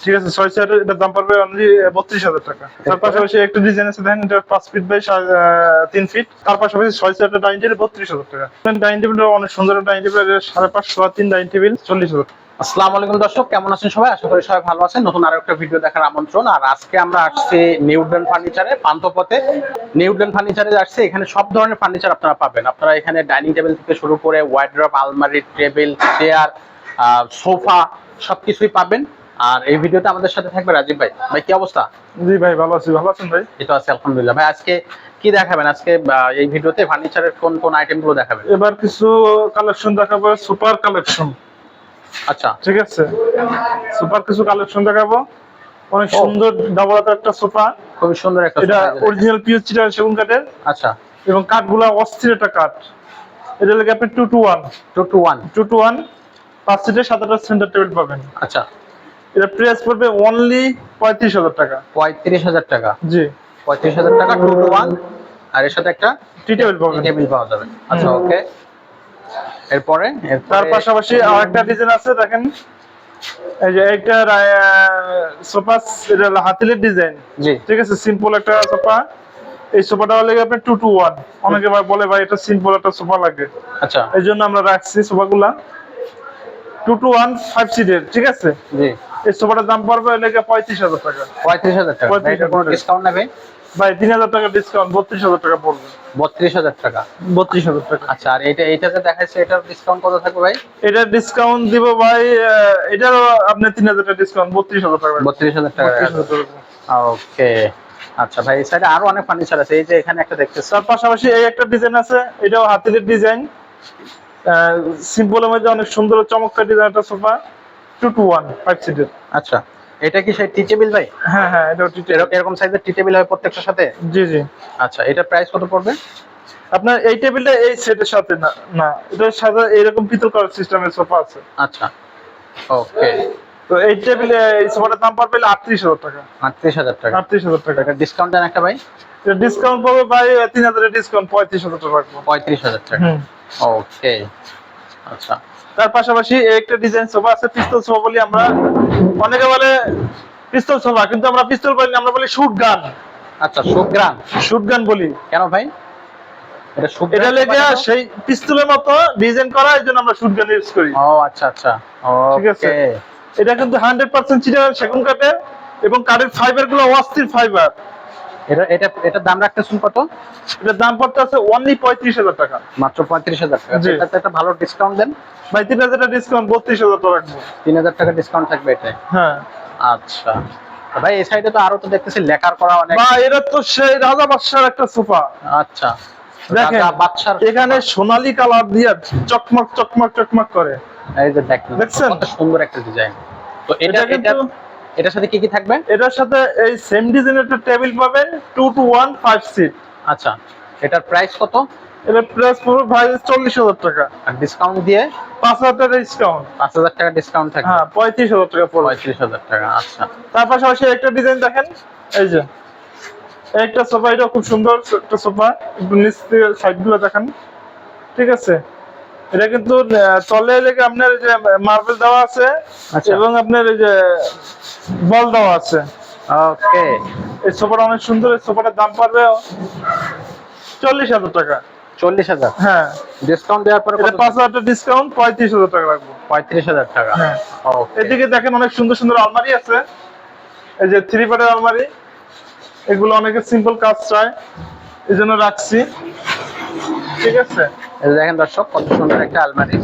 ঠিক আছে 6 চেয়ারের এটার দাম পড়বে অনলি 32,000 টাকা। তার পাশাপাশি একটা ডিজাইন আছে দেখেন, এটা 5 ফিট বাই 3 ফিট। তার পাশাপাশি 6 চেয়ারের ডাইনিং টেবিল 32,000 টাকা। ডাইনিং টেবিলটা অনেক সুন্দর ডাইনিং টেবিল, 550 আর 3 ডাইনিং টেবিল 40,000 টাকা। আসসালামু আলাইকুম দর্শক, কেমন আছেন সবাই? আশা করি সবাই ভালো আছেন। নতুন আরো একটা ভিডিও দেখার আমন্ত্রণ। আর আজকে আমরা আসছি নিউডেন ফার্নিচারে, পান্থপথে। নিউডেন ফার্নিচারে আসছে, এখানে সব ধরনের ফার্নিচার আপনারা পাবেন। আপনারা এখানে ডাইনিং টেবিল থেকে শুরু করে ওয়ার্ড্রপ, আলমারি, টেবিল, চেয়ার, সোফা সবকিছুই পাবেন। আর এই ভিডিওতে আমাদের সাথে থাকবে রাজীব ভাই। ভাই কি অবস্থা? জি ভাই ভালো আছি, ভালো আছেন ভাই? এই তো আছি আলহামদুলিল্লাহ। ভাই আজকে কি দেখাবেন? আজকে এই ভিডিওতে ফার্নিচারের কোন কোন আইটেম গুলো দেখাবেন? এবার কিছু কালেকশন দেখাবো, সুপার কালেকশন। আচ্ছা, ঠিক আছে, সুপার কিছু কালেকশন দেখাবো। অনেক সুন্দর ডাবল হাতের একটা সোফা, খুবই সুন্দর একটা এটা সোফা। অরিজিনাল পিওর চিটার সেগুন কাঠের, আচ্ছা, এবং কাঠগুলা অস্থির একটা কাঠ। এটা লাগে আপনি 2 to 1 2 to 1 5 সিটের 7টা সেন্টার টেবিল পাবেন। আচ্ছা, এটা প্রাইস পড়বে অনলি 35,000 টাকা। 35,000 টাকা। জি, 35,000 টাকা 2 to 1, আর এর সাথে একটা টি টেবিল পাবেন। টেবিল পাওয়া যাবে। আচ্ছা, ওকে। এরপরে তার পাশাপাশি আরেকটা ডিজাইন আছে দেখেন, এই যে একটা সোফা, এটা হলো হাতিলের ডিজাইন। জি, ঠিক আছে, সিম্পল একটা সোফা। এই সোফাটা লাগে আপনার 2 to 1। অনেকে বলে ভাই এটা সিম্পল একটা সোফা লাগে, আচ্ছা, এই জন্য আমরা রাখছি সোফাগুলা 2 to 1 5 সিটের। ঠিক আছে, জি। এই সোফাটার দাম পড়বে লাগে 35,000 টাকা। 35,000 টাকা। 35,000 এটা কোনো টাকা। ডিসকাউন্ট নেবে? ভাই 3,000 টাকা ডিসকাউন্ট, 32,000 টাকা পড়বে। 32,000 টাকা। 32,000 টাকা। আচ্ছা, আর এইটাতে দেখাচ্ছে, এটার ডিসকাউন্ট কত থাকবে ভাই? এটা ডিসকাউন্ট দিব ভাই, এটারও আপনি 3,000 টাকা ডিসকাউন্ট, 32,000 টাকা। 32,000 টাকা। 32,000 টাকা। ওকে। আচ্ছা ভাই, এই সাইডে আরো অনেক ফার্নিচার আছে। এই যে এখানে একটা দেখতেছি। তার পাশাপাশি এই একটা ডিজাইন আছে, এটাও হাতিলের ডিজাইন, সিম্পলের মধ্যে অনেক সুন্দর চমৎকার ডিজাইন একটা সোফা, 2 to 1 5 সিটের। আচ্ছা, এটা কি সেই টি টেবিল ভাই? হ্যাঁ হ্যাঁ, এটাও এরকম সাইজের টি টেবিল হয় প্রত্যেকটার সাথে? জি জি। আচ্ছা, এটার প্রাইস কত পড়বে? আপনার এই টেবিলটা এই সেটের সাথে না, না এটার সাথে এরকম পিতল করার সিস্টেমের সোফা আছে। আচ্ছা, ওকে। তো এই টেবিলে এই সোফাটার দাম পড়বে 38,000 টাকা। 38,000 টাকা। 38,000 টাকা। এটা ডিসকাউন্ট দেন একটা ভাই? এটা ডিসকাউন্ট পাবে ভাই, 3,000 এর ডিসকাউন্ট 35,000 টাকা রাখবো। 35,000 টাকা। হুম। ওকে। আচ্ছা, তার পাশাপাশি এই একটা ডিজাইন সোফা আছে, পিস্তল সোফা বলি আমরা। অনেকে বলে পিস্তল সোফা, কিন্তু আমরা পিস্তল বলি না, আমরা বলি শুট গান। আচ্ছা, সুগ্রাম। শুট গান বলি কেন ভাই? এটা সুগ্রাম এটা লেগে সেই পিস্তলের মতো ডিজাইন করা, এই জন্য আমরা শুট গান ইউজ করি। ও আচ্ছা আচ্ছা, ঠিক আছে। ওকে। এটা কিন্তু 100% চিটাগাং সেগুন কাঠের, এবং কাঠের ফাইবার গুলো অস্থির ফাইবার। এটার দাম রাখতেছেন কত? এটার দাম পড়তে আছে অনলি 35,000 টাকা। মাত্র 35,000 টাকা। জি। এটাতে একটা ভালো ডিসকাউন্ট দেন ভাই 3,000 টাকা ডিসকাউন্ট, 32,000 টাকা রাখবো। 3,000 টাকা ডিসকাউন্ট থাকবে এটা। হ্যাঁ আচ্ছা ভাই, এই সাইডে তো আরো তো দেখতেছি লেকার করা অনেক। বা এটা তো সেই রাজা বাদশার একটা সোফা। আচ্ছা, দেখেন রাজা বাদশার এখানে সোনালী কালার দিয়ে চকমক চকমক চকমক করে। এই যে দেখেন, দেখছেন? কত সুন্দর একটা ডিজাইন। তো এটা এটা কিন্তু এটার সাথে কি কি থাকবে? এটার সাথে এই সেম ডিজাইনের একটা টেবিল পাবেন, 2 to 1 5 সিট। আচ্ছা, এটার প্রাইস কত? এটা প্রাইস পড়বে ভাই 40,000 টাকা। আর ডিসকাউন্ট দিয়ে 5,000 টাকা ডিসকাউন্ট। 5,000 টাকা ডিসকাউন্ট থাকবে। হ্যাঁ 35,000 টাকা পড়বে। 35,000 টাকা। আচ্ছা, তার পাশাপাশি একটা ডিজাইন দেখেন, এই যে একটা সোফা, এটা খুব সুন্দর একটা সোফা, একটু নিচ থেকে সাইড গুলো দেখেন। ঠিক আছে, এটা কিন্তু তলে লেগে আপনার এই যে মার্বেল দেওয়া আছে, আচ্ছা। এবং আপনার এই যে বল দেওয়া আছে। ওকে। এই সোফাটা অনেক সুন্দর, এই সোফাটার দাম পড়বে 40,000 টাকা। 40,000। হ্যাঁ, ডিসকাউন্ট দেওয়ার পরে এটা 5,000 টাকা ডিসকাউন্ট, 35,000 টাকা রাখবো। 35,000 টাকা। হ্যাঁ। ওকে। এদিকে দেখেন অনেক সুন্দর সুন্দর আলমারি আছে, এই যে 3 পার্টের আলমারি। এগুলো অনেকে সিম্পল কাজ চায়, এই জন্য রাখছি। ঠিক আছে, এই যে দেখেন দর্শক, কত সুন্দর একটা আলমারি,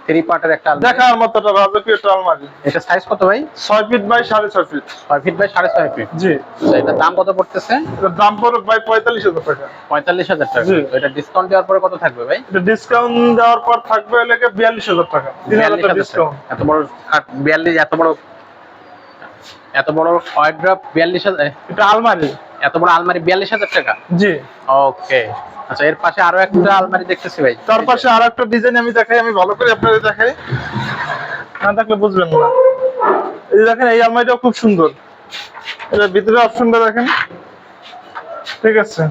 3 পার্টের একটা আলমারি। দেখার মতো একটা রাজকীয় একটা আলমারি। এটা সাইজ কত ভাই? 6 feet by 6.5 feet. 6 feet by 6.5 feet. জি, আচ্ছা, এটার দাম কত পড়তেছে? এটার দাম পড়বে ভাই 45,000 টাকা। 45,000 টাকা। জি। তো এটা ডিসকাউন্ট দেওয়ার পরে কত থাকবে ভাই? এটা ডিসকাউন্ট দেওয়ার পর থাকবে লেগে 42,000 টাকা। 3,000 টাকা 42,000 টাকা। ডিসকাউন্ট। এত বড় খাট 42, এত বড় ওয়ার্ড্রপ 42,000, এটা আলমারি। এত বড় আলমারি 42,000 টাকা। জি। ওকে। আচ্ছা, এর পাশে আরো একটা আলমারি দেখতেছি ভাই। তার পাশে আর একটা ডিজাইন আমি দেখাই, আমি ভালো করে আপনাদের দেখাই, না দেখলে বুঝবেন না। এই যে দেখেন, এই আলমারিটাও খুব সুন্দর। এটা ভিতরে অপশনটা দেখেন। ঠিক আছে,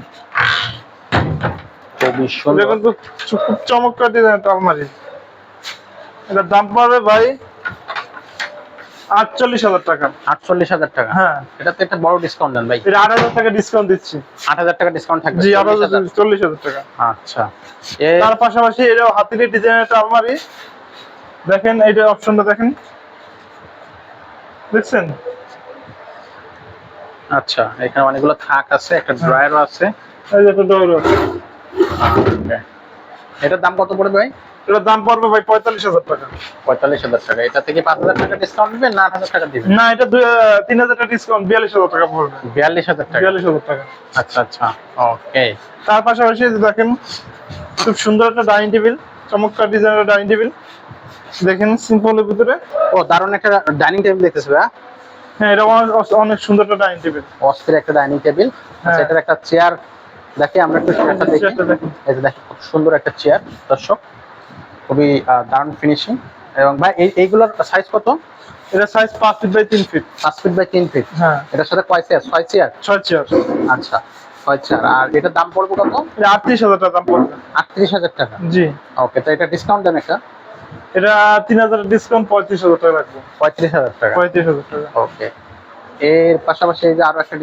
খুবই এটা সুন্দর। কিন্তু খুব চমৎকার ডিজাইন একটা আলমারি। এটার দাম পড়বে ভাই 48,000 টাকা। 48,000 টাকা। হ্যাঁ, এটাতে একটা বড় ডিসকাউন্ট দেন ভাই। এটা 8,000 টাকা ডিসকাউন্ট দিচ্ছি। 8,000 টাকা ডিসকাউন্ট থাকবে। জি, 40,000 টাকা। আচ্ছা, তার পাশাপাশি এটা হাতির ডিজাইনের একটা আলমারি, দেখেন এইটা অপশনটা দেখেন, দেখছেন? আচ্ছা, এখানে অনেকগুলো থাক আছে, একটা ড্রয়ারও আছে। এই যে একটা ডোর আছে। Okay. এটার দাম কত পড়বে ভাই? এটার দাম পড়বে ভাই 45,000 টাকা। 45,000 টাকা। এটা থেকে 5,000 টাকা ডিসকাউন্ট দিবেন না 8,000 টাকা দিবেন? না, এটা 3,000 টাকা ডিসকাউন্ট, 42,000 টাকা পড়বে। 42,000 টাকা। 42,000 টাকা। আচ্ছা আচ্ছা, ওকে। তার পাশাপাশি এই যে দেখেন খুব সুন্দর একটা ডাইনিং টেবিল, চমৎকার ডিজাইনের ডাইনিং টেবিল, দেখেন সিম্পলের ভিতরে। ও, দারুণ একটা ডাইনিং টেবিল দেখতেছি ভাই। হ্যাঁ, এটা অনেক সুন্দর একটা ডাইনিং টেবিল। অস্থির একটা ডাইনিং টেবিল। আচ্ছা, হ্যাঁ। এটার একটা চেয়ার দেখি, আমরা একটু চেয়ারটা দেখি। চেয়ারটা দেখেন। এই যে দেখেন কত সুন্দর একটা চেয়ার দর্শক, খুবই দারুণ ফিনিশিং। এবং ভাই এইগুলোর সাইজ কত? এটা size 5 feet by 3 feet. 5 feet by 3 feet. হ্যাঁ, এটার সাথে কয় চেয়ার? 6 চেয়ার। 6 চেয়ার। আচ্ছা, 6 চেয়ার। আর এটার দাম পড়বে কত? এটা 38,000 টাকা দাম পড়বে। 38,000 টাকা। জি, ওকে, তো এটা ডিসকাউন্ট দেন একটা। এটা 3,000 ডিসকাউন্ট 35,000 টাকা রাখবো। 35,000 টাকা। 35,000 টাকা। ওকে, এর পাশাপাশি এই যে আরো একটা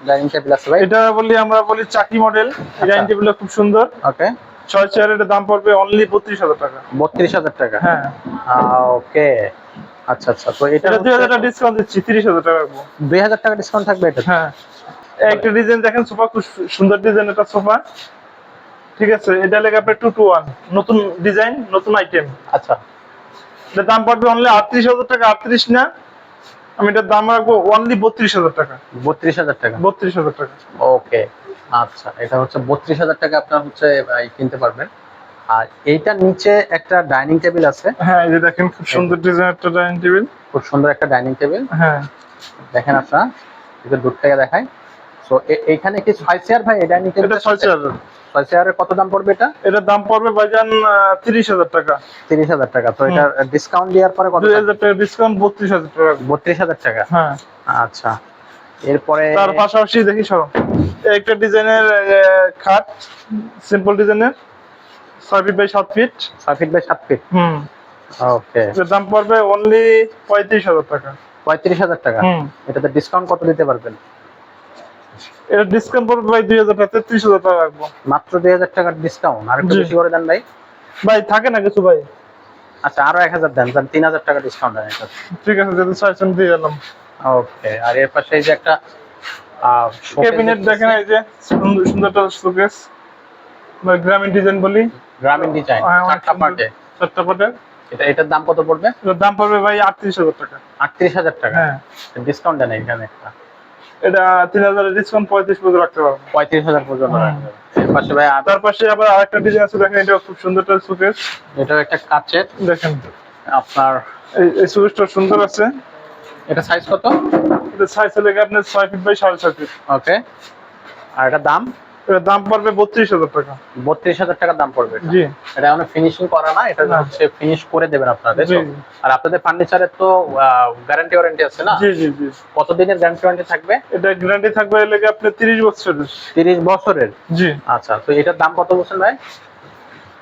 ডাইনিং টেবিল আছে ভাই। এটা আমরা বলি চাকি মডেল। এই ডাইনিং টেবিলটা খুব সুন্দর। ওকে, 6 চেয়ারের দাম পড়বে অনলি 32,000 টাকা। 32,000 টাকা। হ্যাঁ, ওকে, আচ্ছা আচ্ছা। তো এটা এটা 2,000 টাকা ডিসকাউন্ট দিচ্ছি, 30,000 টাকা রাখবো। 2,000 টাকা ডিসকাউন্ট থাকবে এটা? হ্যাঁ, একটা ডিজাইন দেখেন, সোফা খুব সুন্দর ডিজাইন, একটা সোফা। ঠিক আছে, এটা লেগে আপনার 2 to 1, নতুন ডিজাইন, নতুন আইটেম। আচ্ছা, এটার দাম পড়বে অনলি 38,000 টাকা। 38 না, আমি এটার দাম রাখবো অনলি 32,000 টাকা। 32,000 টাকা। 32,000 টাকা। ওকে, আচ্ছা, এটা হচ্ছে 32,000 টাকা আপনার হচ্ছে কিনতে পারবেন। আর এইটার নিচে একটা ডাইনিং টেবিল আছে। হ্যাঁ, এই যে দেখেন খুব সুন্দর ডিজাইন একটা ডাইনিং টেবিল। খুব সুন্দর একটা ডাইনিং টেবিল। হ্যাঁ, দেখেন আপনারা, এটা দূর থেকে দেখায়। সো এইখানে কি 6 চেয়ার ভাই? এই ডাইনিং টেবিল এটা 6 চেয়ার। 6 চেয়ারের কত দাম পড়বে এটা? এটার দাম পড়বে ভাইজান 30,000 টাকা। 30,000 টাকা। তো এটার ডিসকাউন্ট দেওয়ার পরে কত? 2,000 টাকা ডিসকাউন্ট, 32,000 টাকা। 32,000 টাকা। হ্যাঁ, আচ্ছা, এরপরে তার পাশাপাশি দেখি সব একটা ডিজাইনের খাট, সিম্পল ডিজাইনের, 6 feet by 7 feet. 6 feet by 7 feet. Hmm, okay, এটার দাম পড়বে অনলি 35,000 টাকা। 35,000 টাকা। হুম, এটাতে ডিসকাউন্ট কত দিতে পারবেন? এটা ডিসকাউন্ট পড়বে ভাই 2,000 টাকা, 33,000 টাকা রাখবো। মাত্র 2,000 টাকার ডিসকাউন্ট। আর একটু জি। বেশি করে দেন ভাই। ভাই থাকে না কিছু ভাই। আচ্ছা, আরো 1,000 দেন, 3,000 টাকা ডিসকাউন্ট দেন এটা। ঠিক আছে, যদি চাইছেন দিয়ে গেলাম। ওকে, আর এর পাশে এই যে একটা ক্যাবিনেট দেখেন, এই যে সুন্দর সুন্দর একটা শোকেস, গ্রামীণ ডিজাইন বলি। গ্রামীণ ডিজাইন, অনেক 4টা পার্টে। 4টা পার্টের। এটার দাম কত পড়বে? এটার দাম পড়বে ভাই 38,000 টাকা। 38,000 টাকা। হ্যাঁ, ডিসকাউন্ট দেন এখানে একটা। এটা 3,000 ডিসকাউন্ট 35 পর্যন্ত রাখতে পারবো। 35,000 পর্যন্ত হুম। রাখবেন। এর পাশে ভাই তার পাশে আবার আরেকটা ডিজাইন আছে, দেখেন এটা খুব সুন্দর একটা শোকেস। এটাও একটা কাচের। দেখেন আপনার এই শোকেসটা সুন্দর আছে। এটা সাইজ কত? এটা সাইজ হলে আপনার 6 ফিট বাই 6.5 ফিট। ওকে, আর এটা দাম? এটার দাম পড়বে 32,000 টাকা। 32,000 টাকার দাম পড়বে এটা। জি, এটা এখনো ফিনিশিং করা না, এটা না। হচ্ছে ফিনিশ করে দেবেন আপনারা, তাই জি, তো? আর আপনাদের ফার্নিচারের তো গ্যারান্টি ওয়ারেন্টি আছে না? জি, জি, জি। কতদিনের গ্যারান্টি ওয়ারেন্টি থাকবে? এটা গ্যারান্টি থাকবে লেগে আপনার 30 বছরের। 30 বছরের। জি, আচ্ছা, তো এটার দাম কত বলছেন ভাই?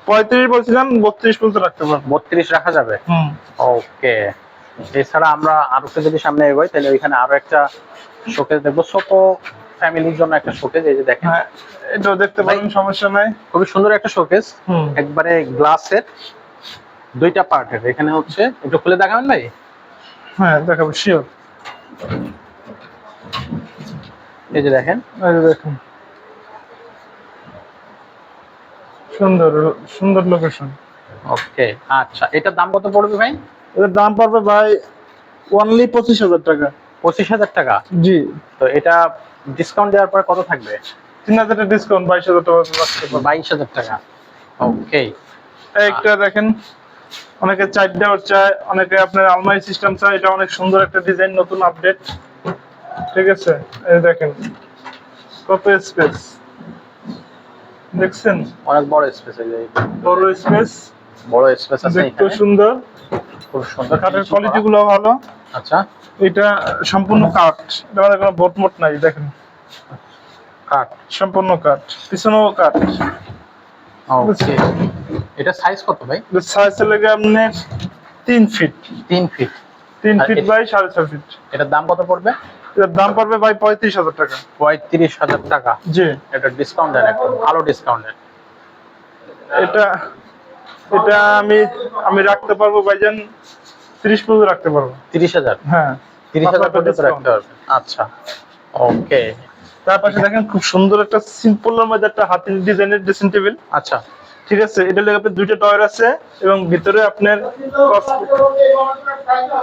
35 বলছিলাম, 32 পর্যন্ত রাখতে পারবো। 32 রাখা যাবে। হুম, ওকে, এছাড়া আমরা আরো একটু যদি সামনে এগোই, তাহলে ওইখানে আরো একটা শোকেস দেখবো, ছোট ফ্যামিলির জন্য একটা শোকেস। এই যে দেখেন, হ্যাঁ, এটাও দেখতে পারেন, সমস্যা নাই। খুবই সুন্দর একটা শোকেস, হুম, একবারে গ্লাসের, 2টা পার্টের। এখানে হচ্ছে একটু খুলে দেখাবেন ভাই? হ্যাঁ, দেখাবো শিওর। এই যে দেখেন, এই যে দেখুন, সুন্দর সুন্দর লোকেশন। ওকে। আচ্ছা, এটার দাম কত পড়বে ভাই? এটার দাম পড়বে ভাই অনলি 25,000 টাকা। 25,000 টাকা। জি, তো এটা ডিসকাউন্ট দেওয়ার পরে কত থাকবে? 3,000 টাকা ডিসকাউন্ট, 22,000 টাকা রাখতে পারবো। 22,000 টাকা। ওকে, একটা দেখেন, অনেকে 4 দেওয়ার চায়, অনেকে আপনার আলমারি সিস্টেম চায়। এটা অনেক সুন্দর একটা ডিজাইন, নতুন আপডেট। ঠিক আছে, এই দেখেন কত স্পেস, দেখছেন? অনেক বড় স্পেস। বড় স্পেস, বড় স্পেস আছে দেখতেও এখানে, সুন্দর। খুব সুন্দর। কাঠের কোয়ালিটি গুলো ভালো। আচ্ছা, এটা সম্পূর্ণ কাঠ, এটা মানে কোনো বটমট নাই। দেখেন, কাট। সম্পূর্ণ কাঠ, পিছনেও কাঠ। ওকে, এটা সাইজ কত ভাই? সাইজ লেগে আপনার 3 ফিট। 3 ফিট। 3 আর ফিট বাই 6.5 ফিট। এটার দাম কত পড়বে? এর দাম পড়বে ভাই 35,000 টাকা। 35,000 টাকা। জি। এটা ডিসকাউন্ট দেন, একটু ভালো ডিসকাউন্ট দেন। এটা এটা আমি রাখতে পারবো ভাইজান 30 পর্যন্ত রাখতে পারবো। 30,000? হ্যাঁ, 30,000 পর্যন্ত discount। রাখতে পারবেন। আচ্ছা, ওকে। তার পাশে দেখেন খুব সুন্দর একটা সিম্পলের মধ্যে একটা হাতির ডিজাইনের ড্রেসিং টেবিল। আচ্ছা, ঠিক আছে, এটা লেগে আপনার দুইটা ডয়ার আছে এবং ভিতরে আপনার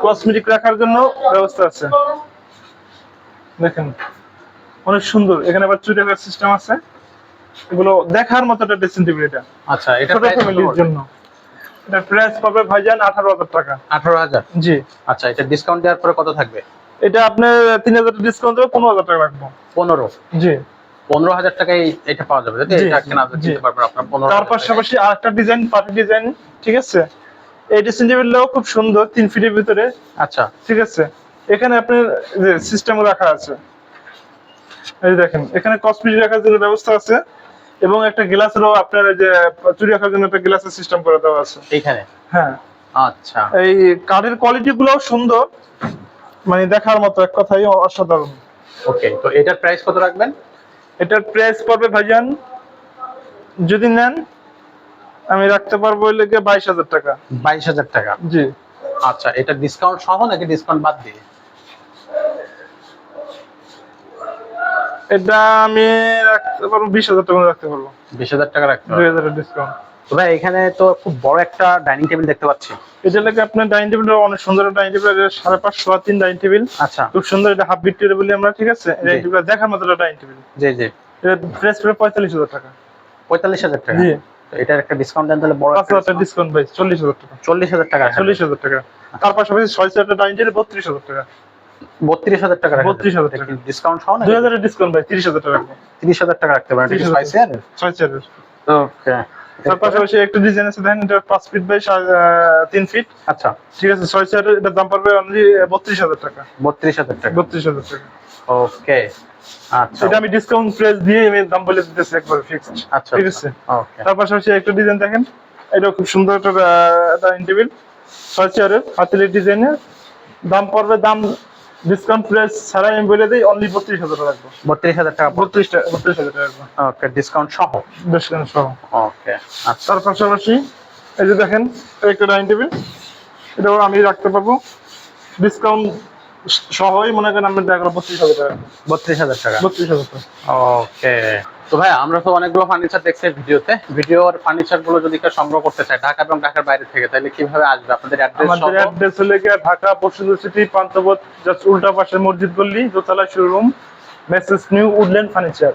কসমেটিক রাখার জন্য ব্যবস্থা আছে। দেখেন অনেক সুন্দর, এখানে আবার চুরি রাখার সিস্টেম আছে। এগুলো দেখার মতো একটা ড্রেসিং টেবিল এটা। আচ্ছা, এটা ছোট ফ্যামিলির জন্য। এটা প্রাইস পাবে ভাইজান 18,000 টাকা। 18,000? জি। আচ্ছা, এটা ডিসকাউন্ট দেওয়ার পরে কত থাকবে? এটা আপনার 3,000 ডিসকাউন্ট দেবে, 15,000 টাকা রাখবো। 15? জি। 15,000 টাকায় এটা পাওয়া যাবে, যদি জি, এটা কেনা জি। কিনতে পারবেন আপনার 15,000 তার পাশাপাশি আরেকটা ডিজাইন, পার্টি ডিজাইন। ঠিক আছে, এই ড্রেসিং টেবিলটাও খুব সুন্দর, 3 ফিটের ভিতরে। আচ্ছা, ঠিক আছে, এখানে আপনার যে সিস্টেম রাখা আছে, এই দেখেন এখানে কসমেটিক রাখার জন্য ব্যবস্থা আছে এবং একটা গ্লাসেরও আপনার এই যে চুরি রাখার জন্য একটা গ্লাসের সিস্টেম করে দেওয়া আছে এইখানে? হ্যাঁ। আচ্ছা, এই কাঠের কোয়ালিটি গুলো সুন্দর, মানে দেখার মতো, এক কথাই অসাধারণ। ওকে। তো এটার প্রাইস কত রাখবেন? এটার প্রাইস পড়বে ভাইজান, যদি নেন আমি রাখতে পারবো ওই লেগে 22,000 টাকা। 22,000 টাকা? জি। আচ্ছা, এটা ডিসকাউন্ট সহ নাকি ডিসকাউন্ট বাদ দিয়ে? এটা আমি রাখতে পারবো 20,000 টাকা রাখতে পারবো। 20,000 টাকা রাখতে হবে। 2,000 ডিসকাউন্ট। তো ভাই, এখানে তো খুব বড় একটা ডাইনিং টেবিল দেখতে পাচ্ছি। এটা লেগে আপনার ডাইনিং টেবিলটা অনেক সুন্দর ডাইনিং টেবিল, 550 3 ডাইনিং টেবিল। আচ্ছা, খুব সুন্দর, এটা হাফ বিট টেবিল বলি আমরা। ঠিক আছে, ডাইনিং টেবিল দেখার মতো ডাইনিং টেবিল। জি জি। এটা প্রাইস পড়বে 45,000 টাকা। 45,000 টাকা? জি। তো এটার একটা ডিসকাউন্ট দেন তাহলে, বড় একটা 5,000 ডিসকাউন্ট ভাই, 40,000 টাকা। 40,000 টাকা? 40,000 টাকা। তার পাশাপাশি 6 ডাইনিং টেবিল 32,000 টাকা। 32,000 টাকা? 32,000 টাকা। ডিসকাউন্ট সহ না? 2,000 ডিসকাউন্ট ভাই, 30,000 টাকা রাখবো। 30,000 টাকা রাখতে পারেন। 30,000 6 চেয়ার? 6 চেয়ারের। ওকে। তার পাশাপাশি একটা ডিজাইন আছে, দেখেন এটা 5 ফিট বাই 3 ফিট। আচ্ছা, ঠিক আছে, 6 চেয়ারের। এটার দাম পড়বে অনলি 32,000 টাকা। 32,000 টাকা? 32,000 টাকা। ওকে। আচ্ছা, এটা আমি ডিসকাউন্ট প্রাইস দিয়ে আমি দাম বলে দিতেছি একবার ফিক্সড। আচ্ছা, ঠিক আছে। ওকে। তার পাশাপাশি একটা ডিজাইন দেখেন, এটা খুব সুন্দর একটা ডাইনিং টেবিল, 6 চেয়ারের হাতিলের ডিজাইনের। দাম পড়বে, দাম ডিসকাউন্ট প্রাইস ছাড়াই আমি বলে দিই, অনলি 32,000 টাকা রাখবো। 32,000 টাকা? 32,000 টাকা রাখবো ওকে, ডিসকাউন্ট সহ? ডিসকাউন্ট সহ। ওকে। আচ্ছা, তার পাশাপাশি এই যে দেখেন একটা ডাইনিং টেবিল, এটাও আমি রাখতে পারবো ডিসকাউন্ট সহই, মনে করেন আমি দেখা 32,000 টাকা। 32,000 টাকা? 32,000 টাকা। ওকে। তো ভাই, আমরা তো অনেকগুলো ফার্নিচার দেখছি ভিডিওর ফার্নিচার গুলো যদি কেউ সংগ্রহ করতে চায় ঢাকা এবং ঢাকার বাইরে থেকে, তাহলে কিভাবে আসবে? আপনাদের অ্যাড্রেস? আমাদের অ্যাড্রেস হলো গিয়ে ঢাকা পরশুরাম সিটি, পান্থপথ জাস্ট উল্টা পাশে মসজিদ গলি, দোতলা শোরুম, মেসেস নিউ উডল্যান্ড ফার্নিচার।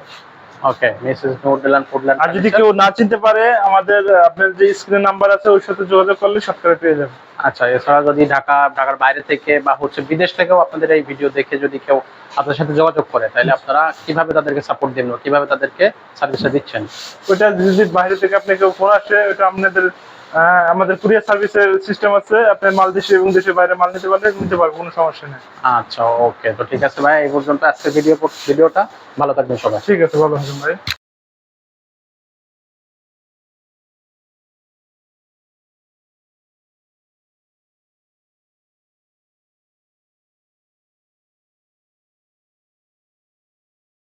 ওকে, মেসেজ নোটল্যান্ড ফুডল্যান্ড। আর যদি কেউ না চিনতে পারে, আমাদের আপনার যে স্ক্রিনে নাম্বার আছে ওর সাথে যোগাযোগ করলে সবকিছু পেয়ে যাবে। আচ্ছা, এছাড়া যদি ঢাকার বাইরে থেকে বা বিদেশ থেকেও আপনাদের এই ভিডিও দেখে যদি কেউ আপনার সাথে যোগাযোগ করে, তাহলে আপনারা কিভাবে তাদেরকে সাপোর্ট দিবেন, কিভাবে তাদেরকে সার্ভিসটা দিচ্ছেন? ওইটা যদি বাইরে থেকে আপনি কেউ ফোন আসে, ওটা আপনাদের আমাদের কুরিয়ার সার্ভিসের সিস্টেম আছে, আপনি মাল দেশে এবং দেশের বাইরে মাল নিতে পারলে নিতে পারবেন, কোনো সমস্যা নেই। আচ্ছা, ওকে। তো ঠিক আছে ভাই, এই পর্যন্ত আজকের ভিডিওটা। ভালো থাকবেন সবাই। ঠিক আছে, ভালো থাকবেন ভাই।